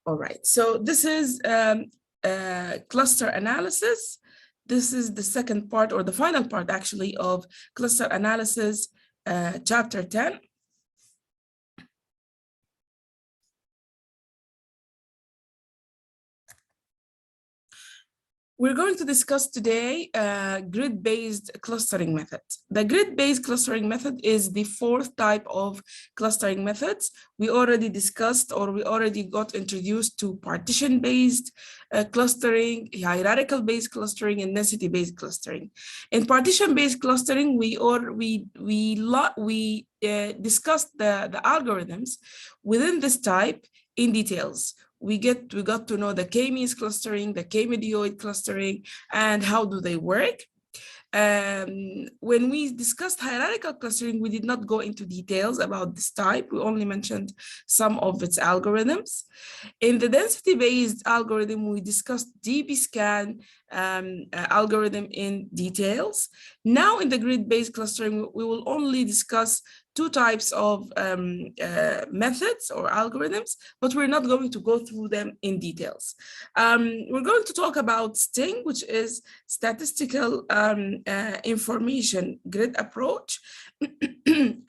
All right, so this is cluster analysis. This is the second part, or the final part actually, of cluster analysis, chapter 10. We're going to discuss today grid-based clustering method. The grid-based clustering method is the fourth type of clustering methods. We already discussed, or we already got introduced to partition-based clustering, hierarchical-based clustering, and density-based clustering. In partition-based clustering, we discussed the algorithms within this type in details. We got to know the k-means clustering, the k-medioid clustering, and how do they work. When we discussed hierarchical clustering, we did not go into details about this type. We only mentioned some of its algorithms. In the density-based algorithm, we discussed dbScan algorithm in details. Now in the grid-based clustering, we will only discuss two types of methods or algorithms, but we're not going to go through them in details. We're going to talk about STING, which is statistical information grid approach.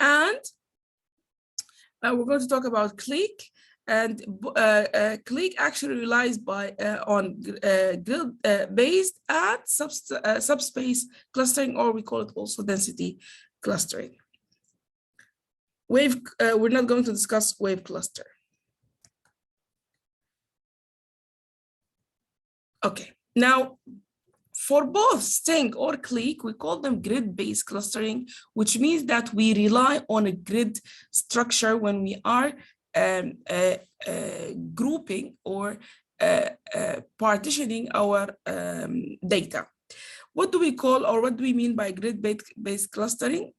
And we're going to talk about clique. And clique actually relies on grid-based and subspace clustering, or we call it also density clustering. We're not going to discuss wave cluster. Okay, now for both STING or clique, we call them grid-based clustering, which means that we rely on a grid structure when we are grouping or partitioning our data. What do we call, or what do we mean by grid-based clustering,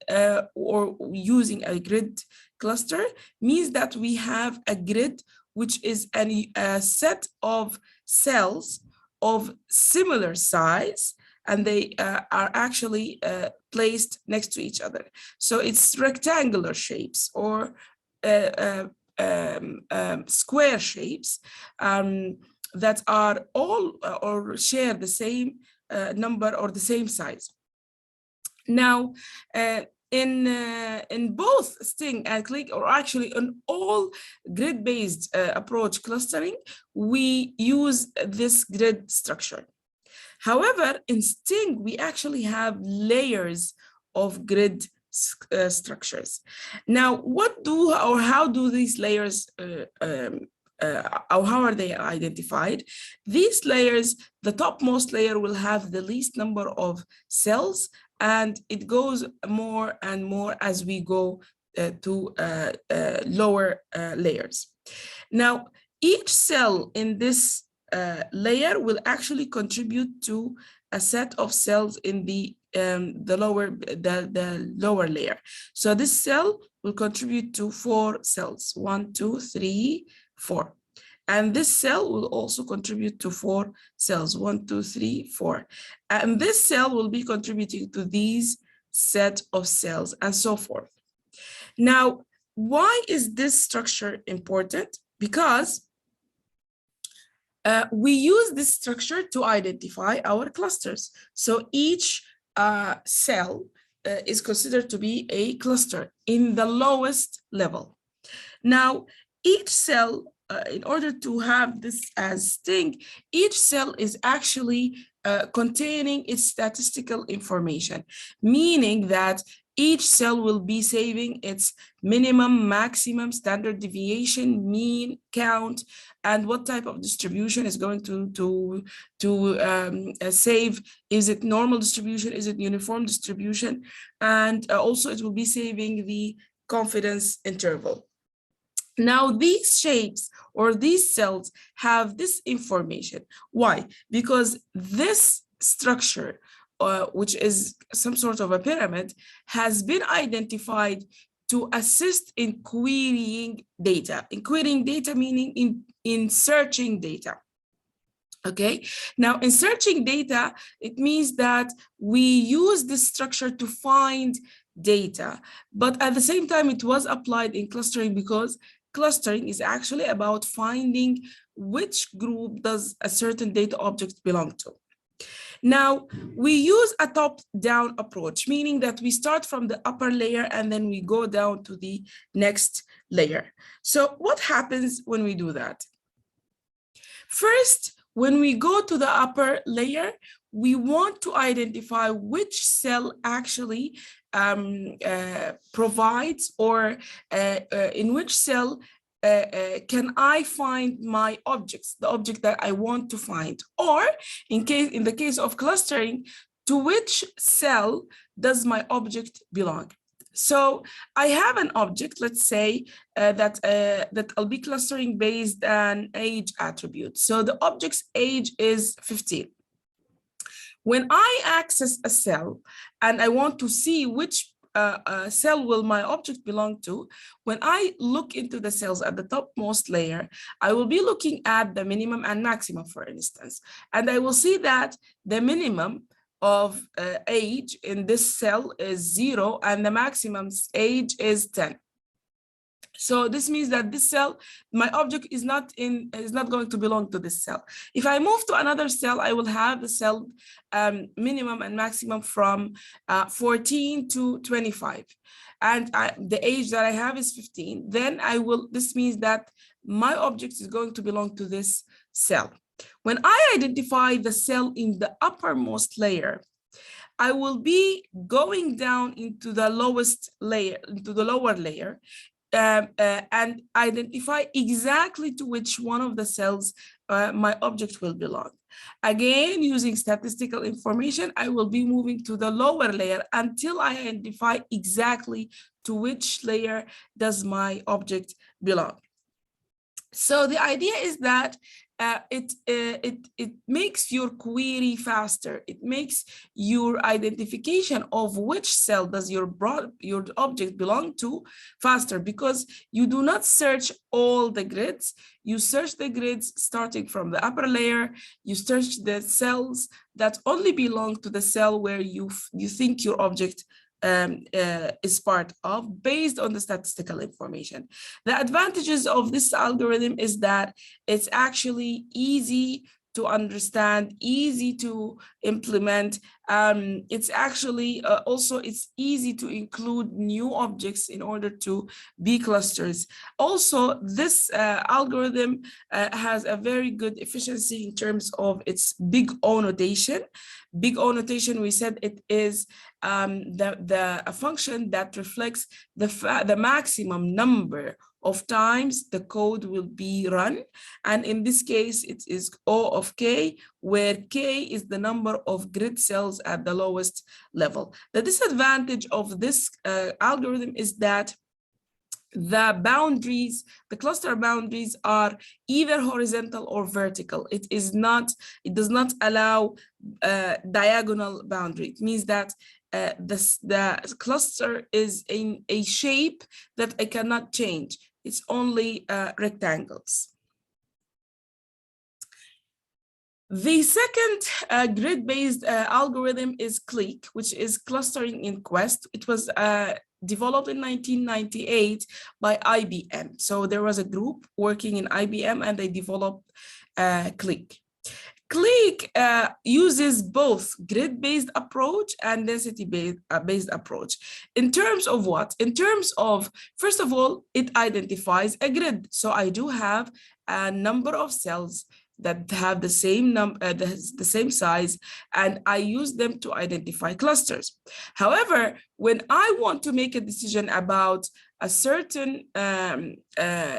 or using a grid cluster? Means that we have a grid which is a set of cells of similar size, and they are actually placed next to each other. So it's rectangular shapes or square shapes that are all or share the same number or the same size. Now, in both STING and clique, or actually in all grid-based approach clustering, we use this grid structure. However, in STING, we actually have layers of grid structures. Now, how do these layers or how are they identified? These layers, the topmost layer will have the least number of cells, and it goes more and more as we go to lower layers. Now, each cell in this layer will actually contribute to a set of cells in the lower layer. So this cell will contribute to 4 cells, 1, 2, 3, 4. And this cell will also contribute to 4 cells, 1, 2, 3, 4. And this cell will be contributing to these set of cells, and so forth. Now, why is this structure important? Because we use this structure to identify our clusters. So each cell is considered to be a cluster in the lowest level. Now, each cell, in order to have this as STING, each cell is actually containing its statistical information, meaning that each cell will be saving its minimum, maximum, standard deviation, mean, count, and what type of distribution is going to save. Is it normal distribution? Is it uniform distribution? And also it will be saving the confidence interval. Now, these shapes or these cells have this information. Why? Because this structure, which is some sort of a pyramid, has been identified to assist in querying data. In querying data meaning in searching data. Okay, now in searching data, it means that we use this structure to find data, but at the same time, it was applied in clustering because clustering is actually about finding which group does a certain data object belong to. Now, we use a top-down approach, meaning that we start from the upper layer and then we go down to the next layer. So what happens when we do that? First, when we go to the upper layer, we want to identify which cell actually provides, or in which cell can I find my objects, the object that I want to find, or in the case of clustering, to which cell does my object belong? So I have an object, let's say that I'll be clustering based on age attribute. So the object's age is 15. When I access a cell and I want to see which cell will my object belong to, when I look into the cells at the topmost layer, I will be looking at the minimum and maximum, for instance, and I will see that the minimum of age in this cell is 0 and the maximum age is 10. So this means that this cell, my object is not going to belong to this cell. If I move to another cell, I will have the cell minimum and maximum from 14 to 25. And the age that I have is 15. Then this means that my object is going to belong to this cell. When I identify the cell in the uppermost layer, I will be going down into the lowest layer, into the lower layer, and identify exactly to which one of the cells my object will belong. Again, using statistical information, I will be moving to the lower layer until I identify exactly to which layer does my object belong. So the idea is that it makes your query faster. It makes your identification of which cell does your object belong to faster, because you do not search all the grids. You search the grids starting from the upper layer. You search the cells that only belong to the cell where you think your object is part of, based on the statistical information. The advantages of this algorithm is that it's actually easy to understand, easy to implement. It's actually also it's easy to include new objects in order to be clusters. Also, this algorithm has a very good efficiency in terms of its big O notation. Big O notation, we said it is a function that reflects the maximum number of times the code will be run. And in this case, it is O of K, where K is the number of grid cells at the lowest level. The disadvantage of this algorithm is that the boundaries, the cluster boundaries, are either horizontal or vertical. It does not allow diagonal boundary. It means that the cluster is in a shape that I cannot change. It's only rectangles. The second grid-based algorithm is CLEAK, which is clustering in Quest. It was developed in 1998 by IBM. So there was a group working in IBM and they developed CLEAK. CLEAK uses both grid-based approach and density-based approach. In terms of what? In terms of, first of all, it identifies a grid. So I do have a number of cells that have the same the same size, and I use them to identify clusters. However, when I want to make a decision about a certain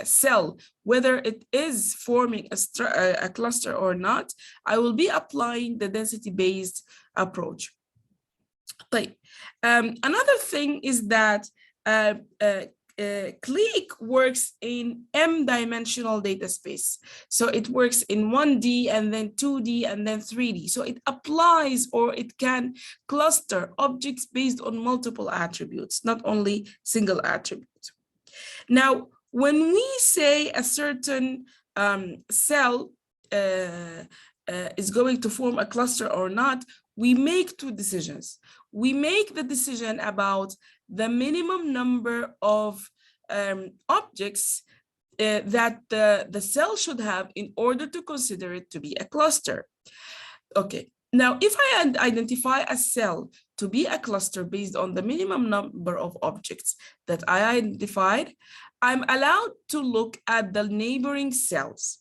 cell, whether it is forming a cluster or not, I will be applying the density-based approach. Another thing is that CLEAK works in m-dimensional data space. So it works in 1D and then 2D and then 3D. So it applies, or it can cluster objects based on multiple attributes, not only single attributes. Now, when we say a certain cell is going to form a cluster or not, we make two decisions. We make the decision about the minimum number of objects that the cell should have in order to consider it to be a cluster. Okay, now if I identify a cell to be a cluster based on the minimum number of objects that I identified, I'm allowed to look at the neighboring cells.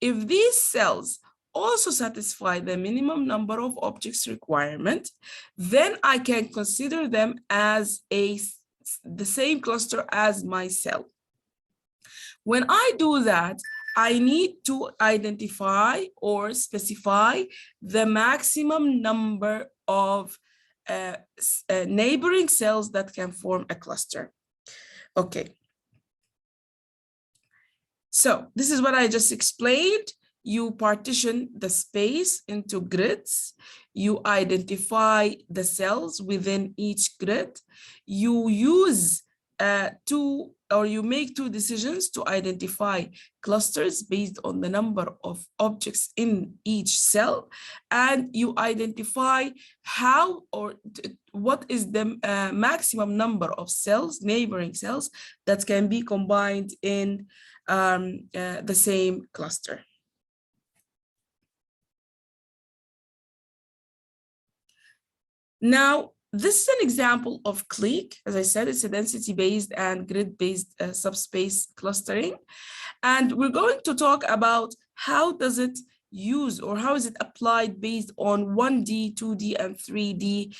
If these cells also satisfy the minimum number of objects requirement, then I can consider them as the same cluster as my cell. When I do that, I need to identify or specify the maximum number of neighboring cells that can form a cluster. Okay. So this is what I just explained. You partition the space into grids. You identify the cells within each grid. You use you make two decisions to identify clusters based on the number of objects in each cell, and you identify how or what is the maximum number of cells, neighboring cells, that can be combined in the same cluster. Now, this is an example of clique. As I said, it's a density-based and grid-based subspace clustering. And we're going to talk about how does it use or how is it applied based on 1D, 2D, and 3D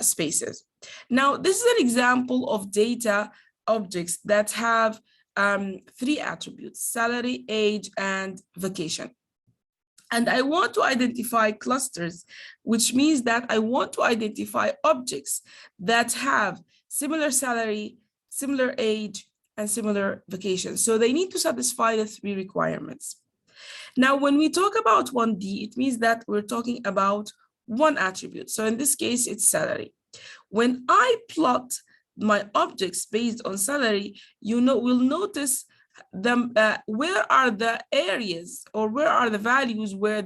spaces. Now, this is an example of data objects that have three attributes: salary, age, and vacation. And I want to identify clusters, which means that I want to identify objects that have similar salary, similar age, and similar vacation. So they need to satisfy the three requirements. Now, when we talk about 1D, it means that we're talking about one attribute. So in this case, it's salary. When I plot my objects based on salary, we'll notice where are the areas or where are the values where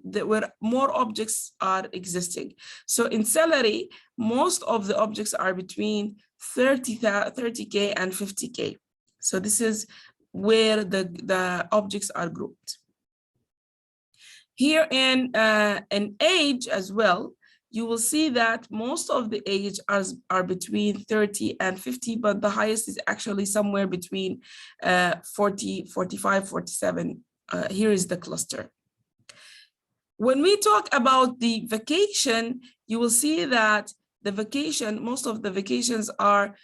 where more objects are existing. So in salary, most of the objects are between 30K and 50K. So this is where the objects are grouped. Here in age as well, you will see that most of the age are between 30 and 50, but the highest is actually somewhere between 40, 45, 47. Here is the cluster. When we talk about the vacation, you will see that the vacation, most of the vacations are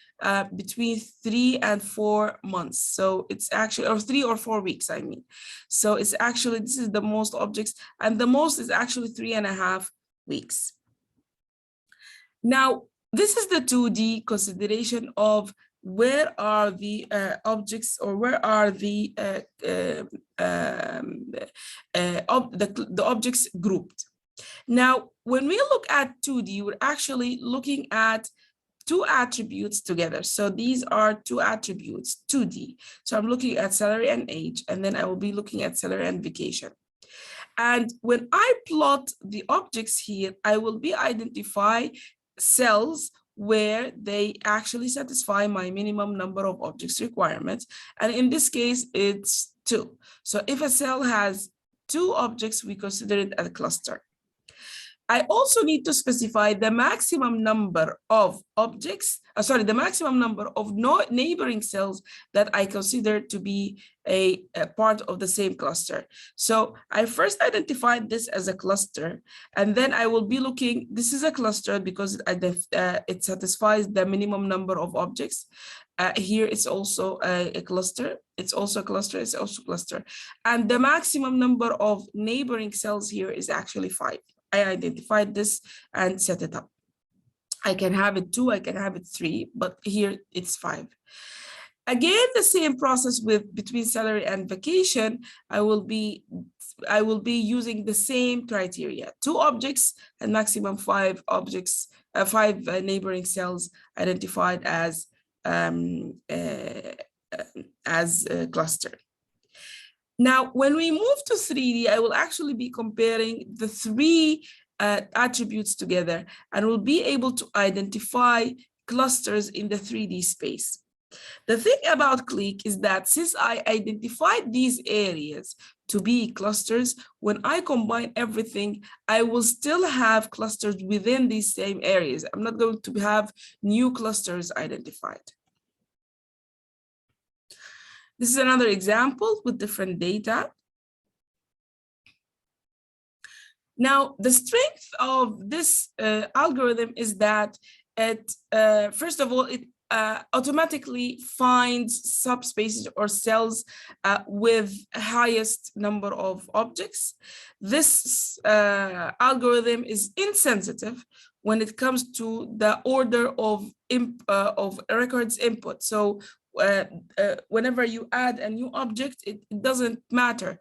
between 3 and 4 months. So it's actually, or 3 or 4 weeks, I mean. So it's actually, this is the most objects, and the most is actually 3.5 weeks. Now, this is the 2D consideration of where are the objects, or where are the objects grouped. Now, when we look at 2D, we're actually looking at two attributes together. So these are two attributes, 2D. So I'm looking at salary and age, and then I will be looking at salary and vacation. And when I plot the objects here, I will be identify cells where they actually satisfy my minimum number of objects requirements. And in this case, it's 2. So if a cell has 2 objects, we consider it a cluster. I also need to specify the maximum number of objects, the maximum number of neighboring cells that I consider to be a part of the same cluster. So I first identified this as a cluster, and then I will be looking, this is a cluster because it satisfies the minimum number of objects. Here it's also a cluster, it's also a cluster, it's also a cluster. And the maximum number of neighboring cells here is actually 5. I identified this and set it up. I can have it 2, I can have it 3, but here it's 5. Again, the same process with between salary and vacation. I will be using the same criteria: 2 objects and maximum 5 objects, 5 neighboring cells identified as a cluster. Now, when we move to 3D, I will actually be comparing the 3 attributes together, and we'll be able to identify clusters in the 3D space. The thing about clique is that since I identified these areas to be clusters, when I combine everything, I will still have clusters within these same areas. I'm not going to have new clusters identified. This is another example with different data. Now, the strength of this algorithm is that it, first of all, it automatically finds subspaces or cells with highest number of objects. This algorithm is insensitive when it comes to the order of records input. So whenever you add a new object, it doesn't matter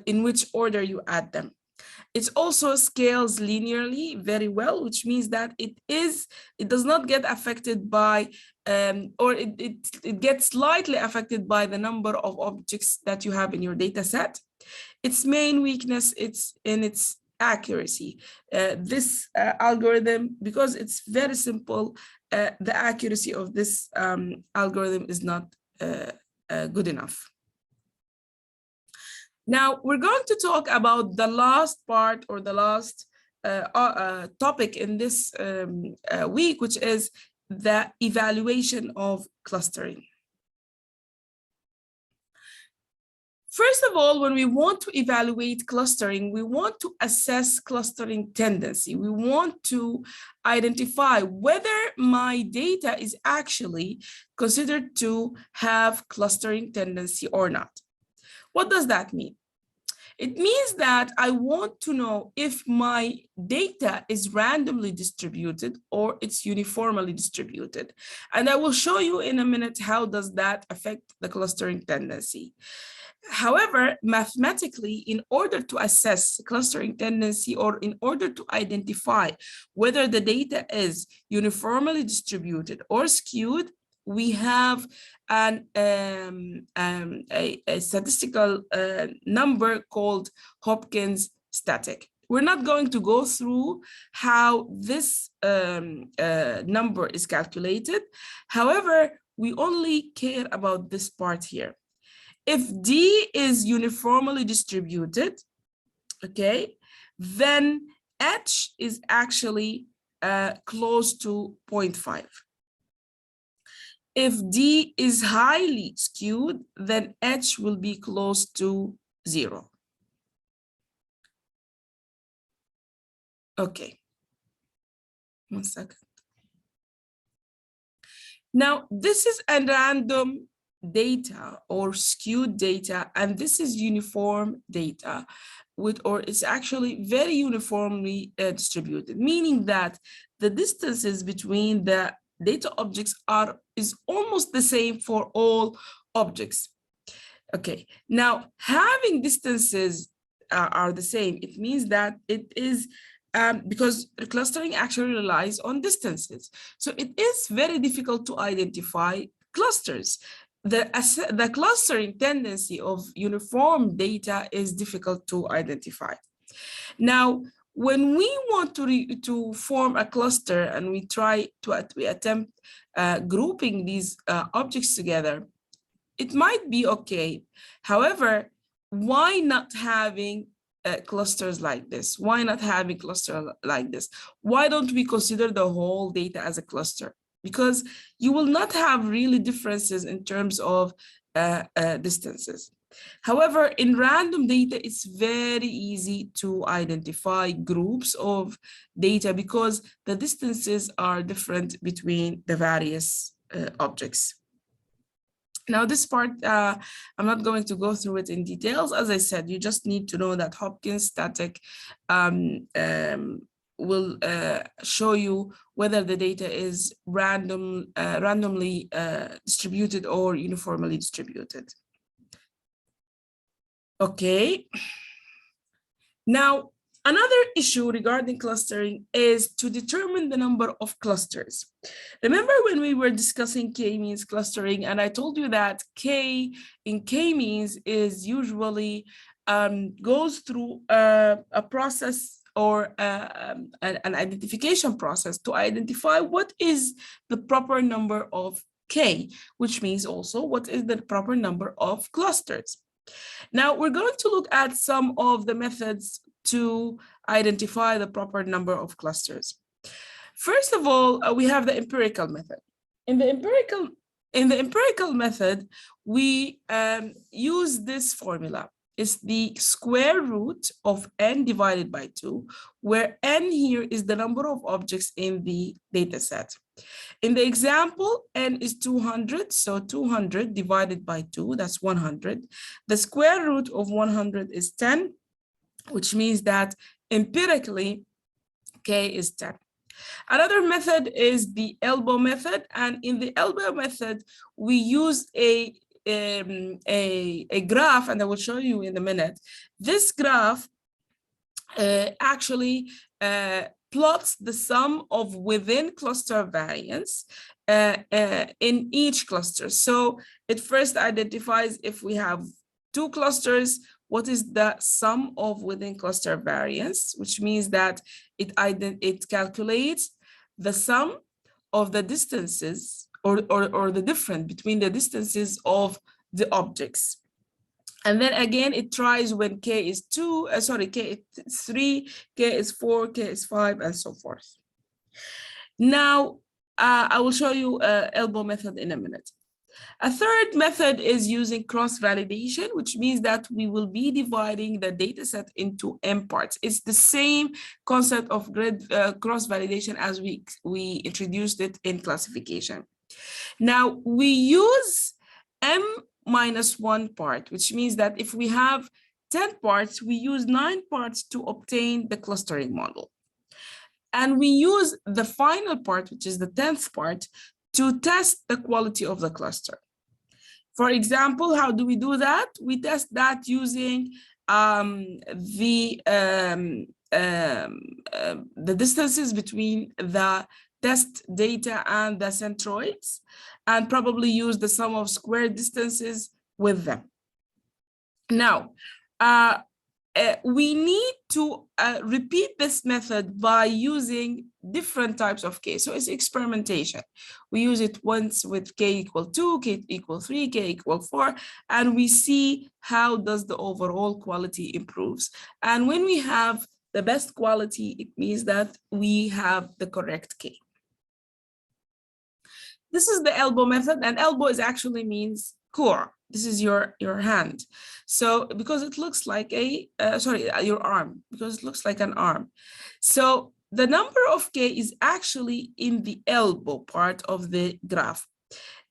in which order you add them. It also scales linearly very well, which means that it does not get affected by, or it gets slightly affected by the number of objects that you have in your data set. Its main weakness is in its accuracy. This algorithm, because it's very simple, the accuracy of this algorithm is not good enough. Now, we're going to talk about the last part or the last topic in this week, which is the evaluation of clustering. First of all, when we want to evaluate clustering, we want to assess clustering tendency. We want to identify whether my data is actually considered to have clustering tendency or not. What does that mean? It means that I want to know if my data is randomly distributed or it's uniformly distributed. And I will show you in a minute how does that affect the clustering tendency. However, mathematically, in order to assess clustering tendency or in order to identify whether the data is uniformly distributed or skewed, we have a statistical number called Hopkins static. We're not going to go through how this number is calculated. However, we only care about this part here. If D is uniformly distributed, okay, then H is actually close to 0.5. If D is highly skewed, then H will be close to 0. Okay, 1 second. Now, this is a random data or skewed data, and this is uniform data, or it's actually very uniformly distributed, meaning that the distances between the data objects is almost the same for all objects. Okay, now having distances are the same, it means that it is because clustering actually relies on distances. So it is very difficult to identify clusters. The clustering tendency of uniform data is difficult to identify. Now, when we want to form a cluster and we try to attempt grouping these objects together, it might be okay. However, why not having clusters like this? Why not having clusters like this? Why don't we consider the whole data as a cluster? Because you will not have really differences in terms of distances. However, in random data, it's very easy to identify groups of data because the distances are different between the various objects. Now, this part, I'm not going to go through it in details. As I said, you just need to know that Hopkins static will show you whether the data is randomly distributed or uniformly distributed. Okay. Now, another issue regarding clustering is to determine the number of clusters. Remember when we were discussing k-means clustering, and I told you that k in k-means is usually goes through a process or an identification process to identify what is the proper number of K, which means also what is the proper number of clusters. Now we're going to look at some of the methods to identify the proper number of clusters. First of all, we have the empirical method. In the empirical method, we use this formula. It's the square root of n divided by 2, where n here is the number of objects in the data set. In the example, n is 200, so 200 divided by 2, that's 100. The square root of 100 is 10, which means that empirically, k is 10. Another method is the elbow method, and in the elbow method, we use a graph, and I will show you in a minute. This graph actually plots the sum of within cluster variance in each cluster. So it first identifies if we have 2 clusters, what is the sum of within cluster variance, which means that it calculates the sum of the distances or the difference between the distances of the objects. And then again, it tries when k is 2, k is 3, k is 4, k is 5, and so forth. Now, I will show you elbow method in a minute. A third method is using cross-validation, which means that we will be dividing the data set into m parts. It's the same concept of grid cross-validation as we introduced it in classification. Now, we use m-1 part, which means that if we have 10 parts, we use 9 parts to obtain the clustering model. And we use the final part, which is the 10th part, to test the quality of the cluster. For example, how do we do that? We test that using the distances between the test data and the centroids, and probably use the sum of square distances with them. Now, we need to repeat this method by using different types of k. So it's experimentation. We use it once with k equal 2, k equal 3, k equal 4, and we see how does the overall quality improves. And when we have the best quality, it means that we have the correct k. This is the elbow method, and elbow is actually means core. This is your hand. So because it looks like a, your arm, because it looks like an arm. So the number of k is actually in the elbow part of the graph.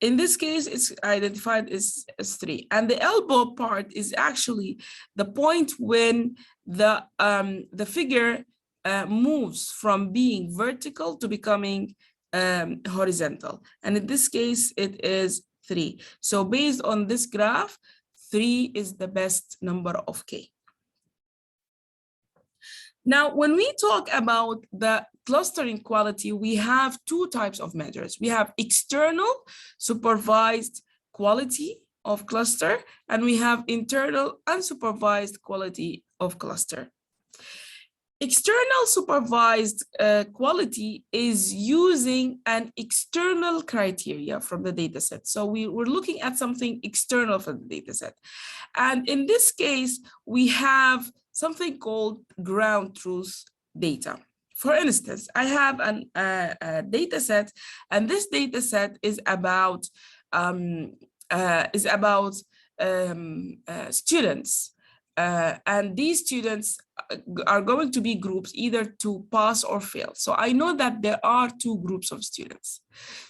In this case, it's identified as 3. And the elbow part is actually the point when the figure moves from being vertical to becoming horizontal. And in this case, it is 3. So based on this graph, 3 is the best number of k. Now, when we talk about the clustering quality, we have 2 types of measures. We have external supervised quality of cluster, and we have internal unsupervised quality of cluster. External supervised quality is using an external criteria from the data set. So we're looking at something external from the data set. And in this case, we have something called ground truth data. For instance, I have a data set, and this data set is about students. And these students are going to be groups either to pass or fail. So I know that there are 2 groups of students.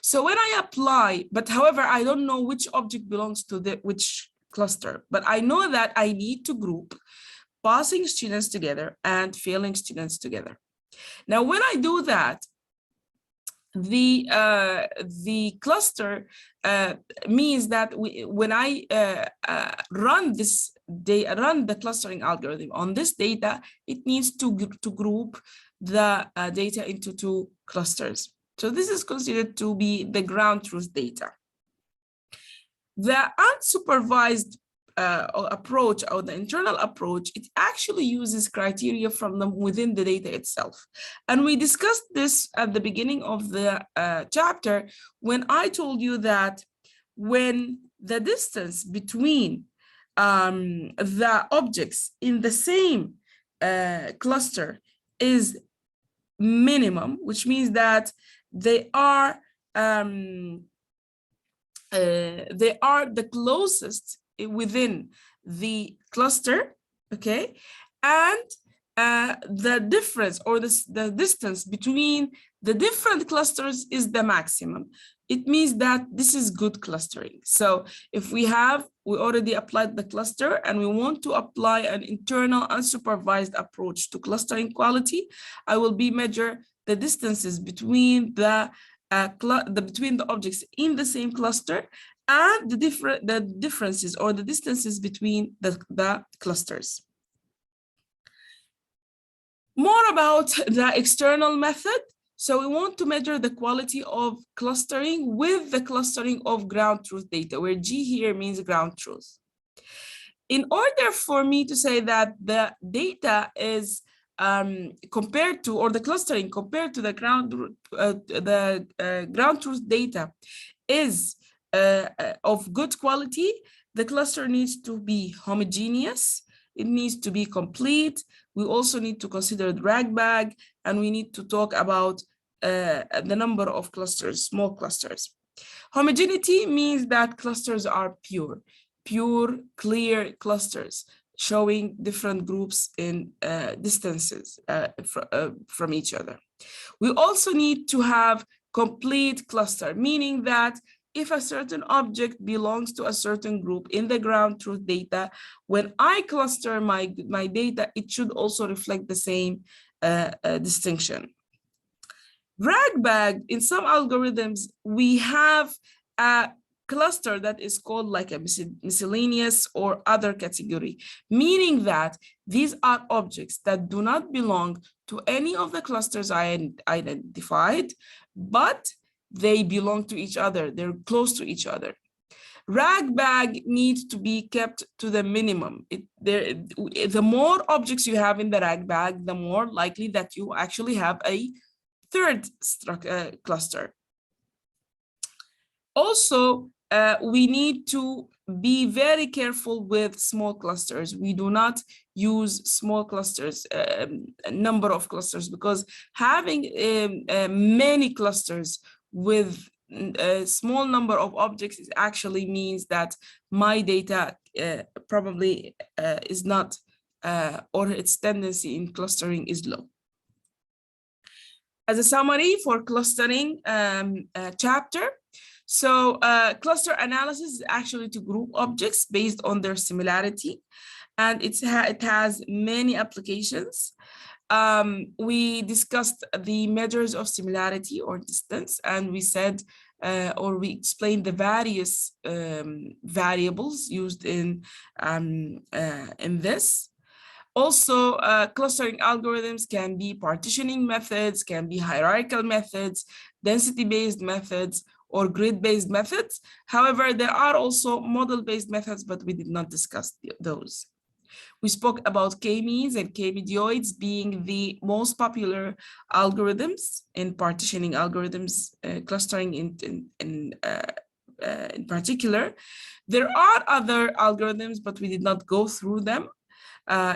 So when I apply, but however, I don't know which object belongs to which cluster, but I know that I need to group passing students together and failing students together. Now, when I do that, the cluster means that when I run the clustering algorithm on this data, it needs to group the data into 2 clusters. So this is considered to be the ground truth data. The unsupervised approach or the internal approach, it actually uses criteria from within the data itself. And we discussed this at the beginning of the chapter when I told you that when the distance between the objects in the same cluster is minimum, which means that they are the closest within the cluster, okay? And the difference or the distance between the different clusters is the maximum. It means that this is good clustering. So if we already applied the cluster and we want to apply an internal unsupervised approach to clustering quality, I will measure the distances between the objects in the same cluster and the differences or the distances between the clusters. More about the external method. So we want to measure the quality of clustering with the clustering of ground truth data, where G here means ground truth. In order for me to say that the data is compared to, or the clustering compared to the ground truth data is of good quality, the cluster needs to be homogeneous, it needs to be complete. We also need to consider the RAG-BAG, and we need to talk about the number of clusters, small clusters. Homogeneity means that clusters are pure, clear clusters showing different groups in distances from each other. We also need to have complete cluster, meaning that if a certain object belongs to a certain group in the ground truth data, when I cluster my data, it should also reflect the same distinction. RAG-BAG, in some algorithms, we have a cluster that is called like a miscellaneous or other category, meaning that these are objects that do not belong to any of the clusters I identified, but they belong to each other, they're close to each other. RAG-BAG needs to be kept to the minimum. The more objects you have in the RAG-BAG, the more likely that you actually have a third cluster. Also, we need to be very careful with small clusters. We do not use small clusters, a number of clusters, because having many clusters with a small number of objects actually means that my data probably is not, or its tendency in clustering is low. As a summary for clustering chapter, so cluster analysis is actually to group objects based on their similarity, and it has many applications. We discussed the measures of similarity or distance, and we said, or we explained the various variables used in this. Also, clustering algorithms can be partitioning methods, can be hierarchical methods, density-based methods, or grid-based methods. However, there are also model-based methods, but we did not discuss those. We spoke about k-means and k-medioids being the most popular algorithms in partitioning algorithms, clustering in particular. There are other algorithms, but we did not go through them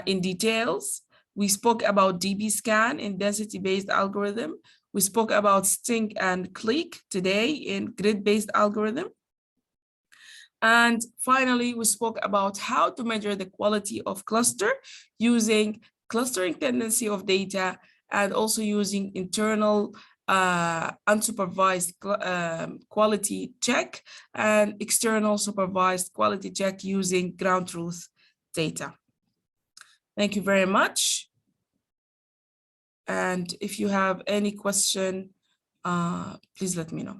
in details. We spoke about dbScan in density-based algorithm. We spoke about Sting and Clique today in grid-based algorithm. And finally, we spoke about how to measure the quality of cluster using clustering tendency of data and also using internal unsupervised quality check and external supervised quality check using ground truth data. Thank you very much. And if you have any question, please let me know.